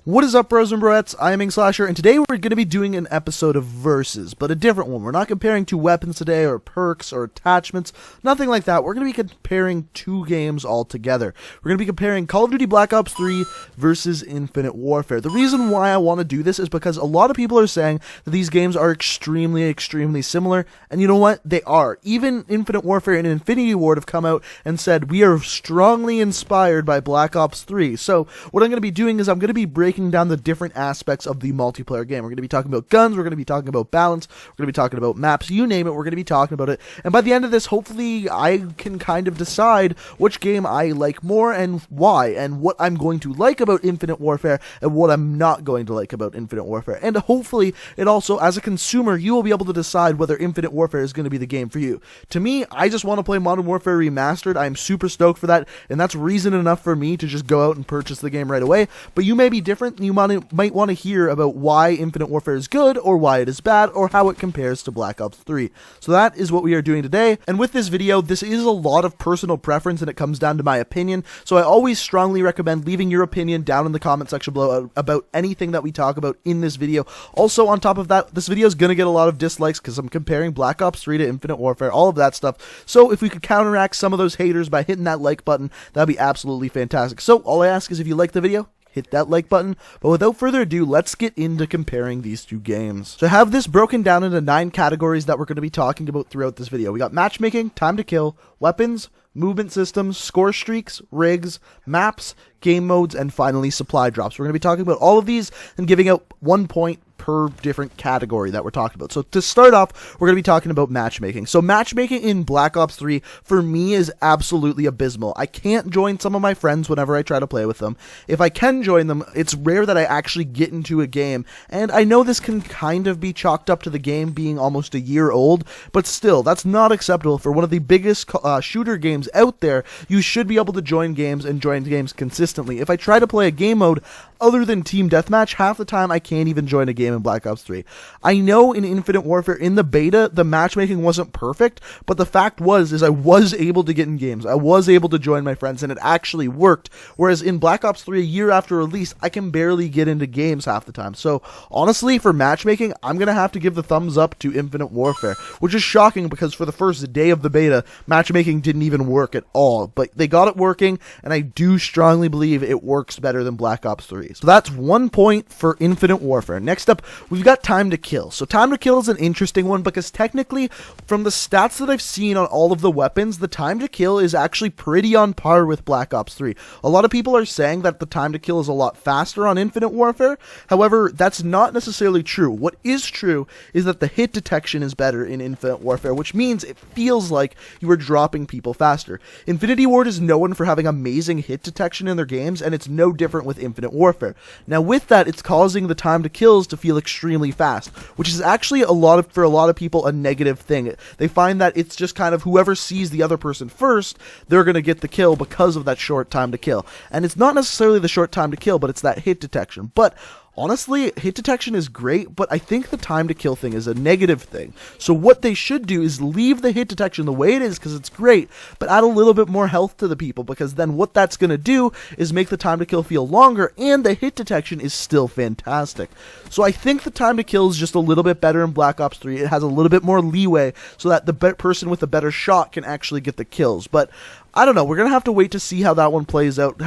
What is up, bros and broettes? I am Slasher, and today we're going to be doing an episode of Versus, but a different one. We're not comparing two weapons today, or perks, or attachments, nothing like that. We're going to be comparing two games altogether. We're going to be comparing Call of Duty Black Ops 3 versus Infinite Warfare. The reason why I want to do this is because a lot of people are saying that these games are extremely similar, and you know what? They are. Even Infinite Warfare and Infinity Ward have come out and said, we are strongly inspired by Black Ops 3. So, what I'm going to be doing is I'm going to be breaking down the different aspects of the multiplayer game. We're going to be talking about guns, we're going to be talking about balance, we're going to be talking about maps, you name it, we're going to be talking about it. And by the end of this, hopefully I can kind of decide which game I like more and why, and what I'm going to like about Infinite Warfare and what I'm not going to like about Infinite Warfare. And hopefully it also, as a consumer, you will be able to decide whether Infinite Warfare is going to be the game for you. To me, I just want to play Modern Warfare Remastered. I'm super stoked for that, and that's reason enough for me to just go out and purchase the game right away. But you may be different. You might want to hear about why Infinite Warfare is good, or why it is bad, or how it compares to Black Ops 3. So that is what we are doing today, and with this video, this is a lot of personal preference, and it comes down to my opinion, so I always strongly recommend leaving your opinion down in the comment section below about anything that we talk about in this video. Also, on top of that, this video is going to get a lot of dislikes, because I'm comparing Black Ops 3 to Infinite Warfare, all of that stuff, so if we could counteract some of those haters by hitting that like button, that'd be absolutely fantastic. So, all I ask is if you like the video, hit that like button, but without further ado, let's get into comparing these two games. So I have this broken down into 9 categories that we're going to be talking about throughout this video. We got matchmaking, time to kill, weapons, movement systems, score streaks, rigs, maps, game modes, and finally supply drops. We're going to be talking about all of these and giving out 1 point per different category that we're talking about. So to start off, we're going to be talking about matchmaking. So matchmaking in Black Ops 3 for me is absolutely abysmal. I can't join some of my friends whenever I try to play with them. If I can join them, it's rare that I actually get into a game, and I know this can kind of be chalked up to the game being almost a year old, but still, that's not acceptable for one of the biggest shooter games out there. You should be able to join games and join games consistently. If I try to play a game mode other than Team Deathmatch, half the time I can't even join a game in Black Ops 3. I know in Infinite Warfare, in the beta, the matchmaking wasn't perfect, but the fact is I was able to get in games. I was able to join my friends, and it actually worked. Whereas in Black Ops 3, a year after release, I can barely get into games half the time. So honestly, for matchmaking, I'm going to have to give the thumbs up to Infinite Warfare, which is shocking because for the first day of the beta, matchmaking didn't even work at all. But they got it working, and I do strongly believe it works better than Black Ops 3. So that's 1 point for Infinite Warfare. Next up, we've got time to kill. So time to kill is an interesting one because technically, from the stats that I've seen on all of the weapons, the time to kill is actually pretty on par with Black Ops 3. A lot of people are saying that the time to kill is a lot faster on Infinite Warfare. However, that's not necessarily true. What is true is that the hit detection is better in Infinite Warfare, which means it feels like you are dropping people faster. Infinity Ward is known for having amazing hit detection in their games, and it's no different with Infinite Warfare. Now with that, it's causing the time to kills to feel extremely fast, which is actually for a lot of people a negative thing. They find that it's just kind of whoever sees the other person first, they're going to get the kill because of that short time to kill. And it's not necessarily the short time to kill, but it's that hit detection. But honestly, hit detection is great, but I think the time to kill thing is a negative thing. So what they should do is leave the hit detection the way it is because it's great, but add a little bit more health to the people, because then what that's going to do is make the time to kill feel longer, and the hit detection is still fantastic. So I think the time to kill is just a little bit better in Black Ops 3. It has a little bit more leeway so that the person with a better shot can actually get the kills, but I don't know, we're going to have to wait to see how that one plays out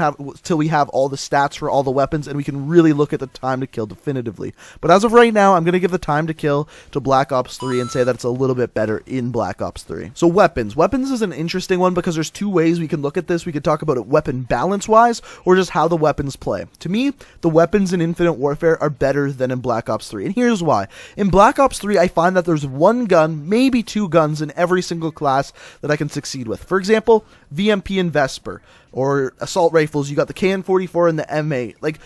till we have all the stats for all the weapons and we can really look at the time to kill definitively. But as of right now, I'm going to give the time to kill to Black Ops 3 and say that it's a little bit better in Black Ops 3. So weapons. Weapons is an interesting one because there's 2 ways we can look at this. We could talk about it weapon balance-wise or just how the weapons play. To me, the weapons in Infinite Warfare are better than in Black Ops 3, and here's why. In Black Ops 3, I find that there's 1 gun, maybe 2 guns in every single class that I can succeed with. For example, VMP and Vesper, or assault rifles, you got the KN-44 and the M8.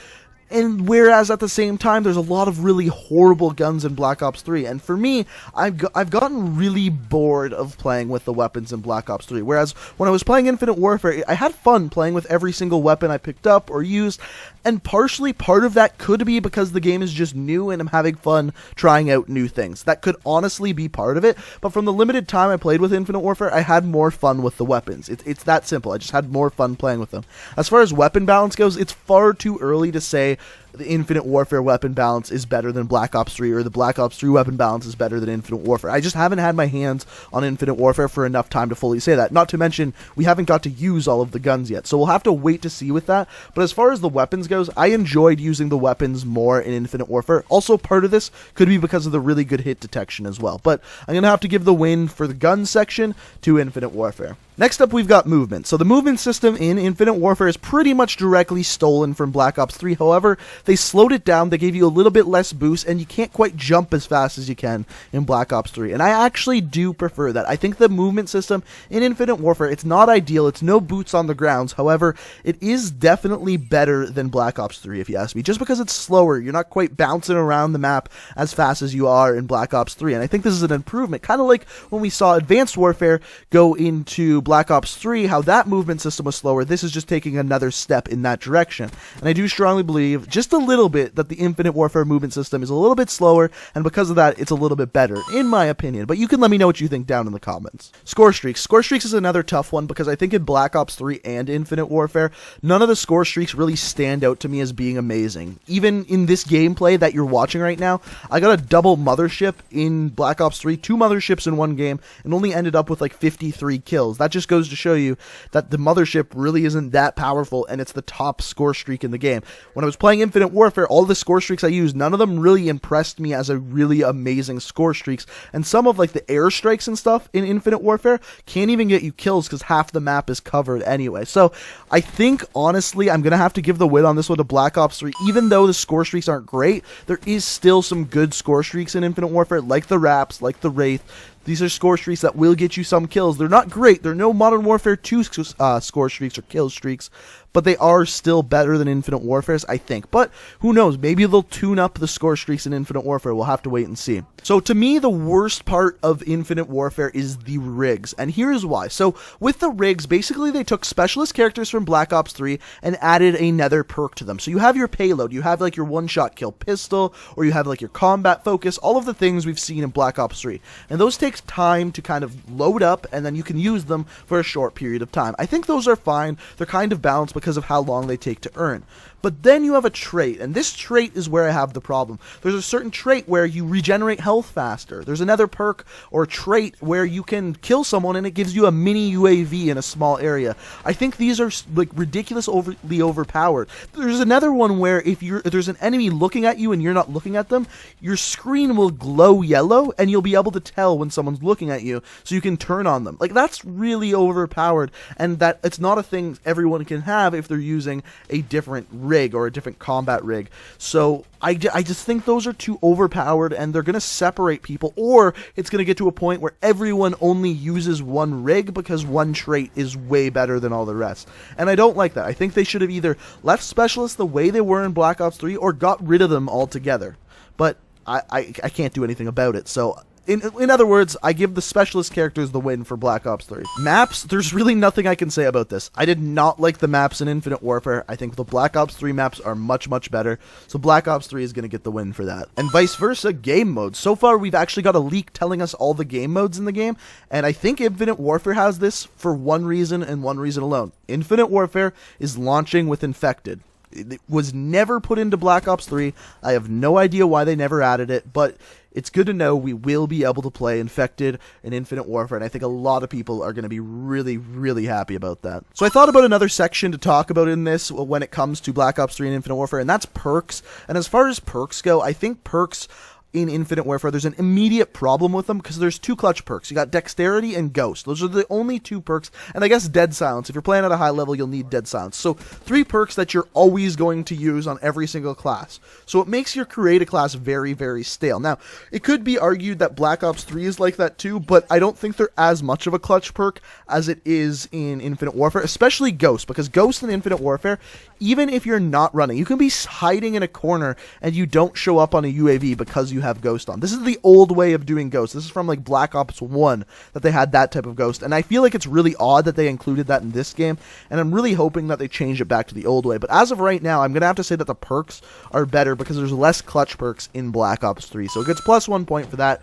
And whereas at the same time, there's a lot of really horrible guns in Black Ops 3. And for me, I've gotten really bored of playing with the weapons in Black Ops 3. Whereas when I was playing Infinite Warfare, I had fun playing with every single weapon I picked up or used. And partially, part of that could be because the game is just new and I'm having fun trying out new things. That could honestly be part of it. But from the limited time I played with Infinite Warfare, I had more fun with the weapons. It's that simple. I just had more fun playing with them. As far as weapon balance goes, it's far too early to say the Infinite Warfare weapon balance is better than Black Ops 3, or the Black Ops 3 weapon balance is better than Infinite Warfare. I just haven't had my hands on Infinite Warfare for enough time to fully say that. Not to mention, we haven't got to use all of the guns yet, so we'll have to wait to see with that. But as far as the weapons goes, I enjoyed using the weapons more in Infinite Warfare. Also, part of this could be because of the really good hit detection as well. But I'm going to have to give the win for the gun section to Infinite Warfare. Next up, we've got movement. So the movement system in Infinite Warfare is pretty much directly stolen from Black Ops 3. However, they slowed it down. They gave you a little bit less boost, and you can't quite jump as fast as you can in Black Ops 3. And I actually do prefer that. I think the movement system in Infinite Warfare, it's not ideal. It's no boots on the grounds. However, it is definitely better than Black Ops 3, if you ask me. Just because it's slower, you're not quite bouncing around the map as fast as you are in Black Ops 3. And I think this is an improvement. Kind of like when we saw Advanced Warfare go into Black Ops 3, how that movement system was slower. This is just taking another step in that direction. And I do strongly believe, just a little bit, that the Infinite Warfare movement system is a little bit slower, and because of that, it's a little bit better, in my opinion. But you can let me know what you think down in the comments. Score streaks. Score streaks is another tough one, because I think in Black Ops 3 and Infinite Warfare, none of the score streaks really stand out to me as being amazing. Even in this gameplay that you're watching right now, I got a double mothership in Black Ops 3, 2 motherships in one game, and only ended up with like 53 kills. That just goes to show you that the mothership really isn't that powerful, and it's the top score streak in the game. When I was playing Infinite Warfare, all the score streaks I used, none of them really impressed me as a really amazing score streaks, and some of like the airstrikes and stuff in Infinite Warfare can't even get you kills because half the map is covered anyway. So I think, honestly, I'm going to have to give the win on this one to Black Ops 3. Even though the score streaks aren't great, there is still some good score streaks in Infinite Warfare, like the Raps, like the Wraith. These are score streaks that will get you some kills. They're not great. They're no Modern Warfare 2 score streaks or kill streaks, but they are still better than Infinite Warfare's, I think. But who knows? Maybe they'll tune up the score streaks in Infinite Warfare. We'll have to wait and see. So to me, the worst part of Infinite Warfare is the rigs, and here's why. So with the rigs, basically they took specialist characters from Black Ops 3 and added another perk to them. So you have your payload, you have like your one-shot kill pistol, or you have like your combat focus, all of the things we've seen in Black Ops 3. And those take time to kind of load up, and then you can use them for a short period of time. I think those are fine. They're kind of balanced because of how long they take to earn. But then you have a trait, and this trait is where I have the problem. There's a certain trait where you regenerate health faster. There's another perk or trait where you can kill someone and it gives you a mini UAV in a small area. I think these are like ridiculously overpowered. There's another one where if there's an enemy looking at you and you're not looking at them, your screen will glow yellow and you'll be able to tell when someone's looking at you, so you can turn on them. Like, that's really overpowered, and that it's not a thing everyone can have if they're using a different rig or a different combat rig. So I just think those are too overpowered, and they're going to separate people, or it's going to get to a point where everyone only uses one rig because one trait is way better than all the rest. And I don't like that. I think they should have either left specialists the way they were in Black Ops 3 or got rid of them altogether. But I can't do anything about it, so in other words, I give the specialist characters the win for Black Ops 3. Maps, there's really nothing I can say about this. I did not like the maps in Infinite Warfare. I think the Black Ops 3 maps are much, much better. So Black Ops 3 is going to get the win for that. And vice versa, game modes. So far, we've actually got a leak telling us all the game modes in the game. And I think Infinite Warfare has this for one reason and one reason alone. Infinite Warfare is launching with Infected. It was never put into Black Ops 3. I have no idea why they never added it, but it's good to know we will be able to play Infected in Infinite Warfare, and I think a lot of people are going to be really, really happy about that. So I thought about another section to talk about in this when it comes to Black Ops 3 and Infinite Warfare, and that's perks. And as far as perks go, I think perks in Infinite Warfare, there's an immediate problem with them because there's two clutch perks. You got Dexterity and Ghost. Those are the only two perks, and I guess Dead Silence. If you're playing at a high level, you'll need Dead Silence. So 3 perks that you're always going to use on every single class. So it makes your create a class very, very stale. Now, it could be argued that Black Ops 3 is like that too, but I don't think they're as much of a clutch perk as it is in Infinite Warfare, especially Ghost, because Ghost in Infinite Warfare, even if you're not running, you can be hiding in a corner and you don't show up on a UAV because you have Ghost on. This is the old way of doing Ghost. This is from like Black Ops 1 that they had that type of Ghost, and I feel like it's really odd that they included that in this game, and I'm really hoping that they change it back to the old way. But as of right now, I'm going to have to say that the perks are better because there's less clutch perks in Black Ops 3, so it gets +1 point for that.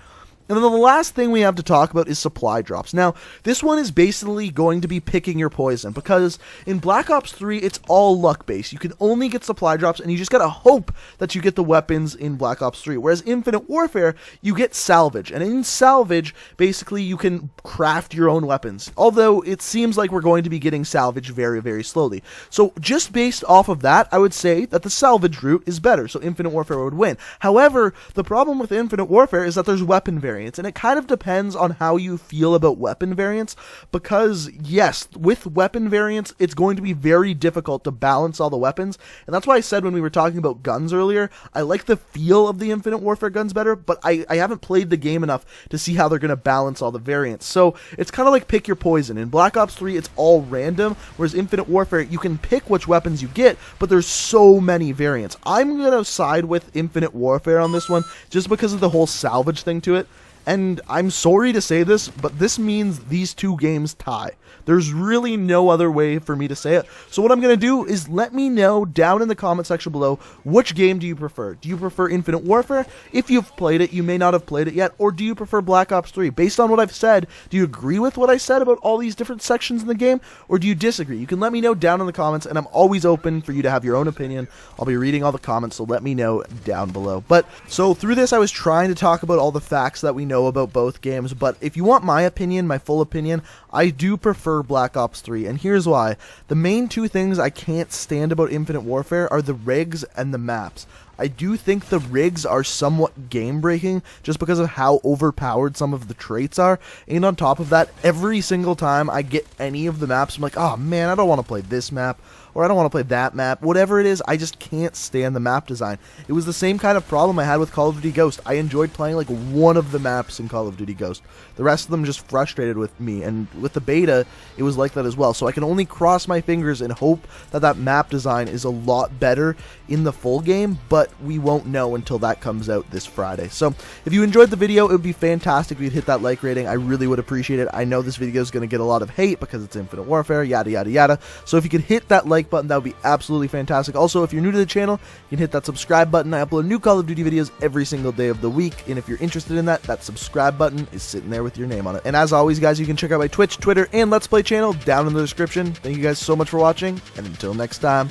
And then the last thing we have to talk about is supply drops. Now, this one is basically going to be picking your poison, because in Black Ops 3, it's all luck-based. You can only get supply drops, and you just gotta hope that you get the weapons in Black Ops 3. Whereas Infinite Warfare, you get salvage. And in salvage, basically, you can craft your own weapons. Although, it seems like we're going to be getting salvage very, very slowly. So, just based off of that, I would say that the salvage route is better, so Infinite Warfare would win. However, the problem with Infinite Warfare is that there's weapon variants. And it kind of depends on how you feel about weapon variants, because yes, with weapon variants, it's going to be very difficult to balance all the weapons, and that's why I said when we were talking about guns earlier, I like the feel of the Infinite Warfare guns better, but I haven't played the game enough to see how they're going to balance all the variants. So it's kind of like pick your poison. In Black Ops 3, it's all random, whereas Infinite Warfare, you can pick which weapons you get, but there's so many variants. I'm going to side with Infinite Warfare on this one, just because of the whole salvage thing to it. And I'm sorry to say this, but this means these two games tie. There's really no other way for me to say it. So what I'm going to do is let me know down in the comment section below, which game do you prefer? Do you prefer Infinite Warfare? If you've played it, you may not have played it yet. Or do you prefer Black Ops 3? Based on what I've said, do you agree with what I said about all these different sections in the game? Or do you disagree? You can let me know down in the comments, and I'm always open for you to have your own opinion. I'll be reading all the comments, so let me know down below. But so through this, I was trying to talk about all the facts that we know about both games, but if you want my opinion, my full opinion, I do prefer Black Ops 3, and here's why. The main two things I can't stand about Infinite Warfare are the rigs and the maps. I do think the rigs are somewhat game-breaking just because of how overpowered some of the traits are, and on top of that, every single time I get any of the maps, I'm like, oh man, I don't want to play this map, or I don't want to play that map, whatever it is, I just can't stand the map design. It was the same kind of problem I had with Call of Duty Ghost. I enjoyed playing like one of the maps in Call of Duty Ghost. The rest of them just frustrated with me, and with the beta, it was like that as well. So I can only cross my fingers and hope that that map design is a lot better in the full game, but we won't know until that comes out this Friday. So if you enjoyed the video, it would be fantastic if you'd hit that like rating. I really would appreciate it. I know this video is going to get a lot of hate because it's Infinite Warfare, yada yada yada. So if you could hit that like button, that would be absolutely fantastic. Also, if you're new to the channel, you can hit that subscribe button. I upload new Call of Duty videos every single day of the week, and if you're interested in that, that subscribe button is sitting there with your name on it. And as always, guys, you can check out my Twitch, Twitter, and Let's Play channel down in the description. Thank you guys so much for watching, and until next time,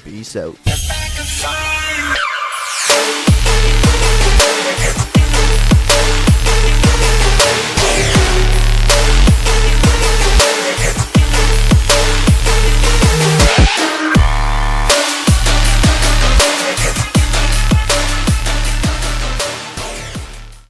peace out.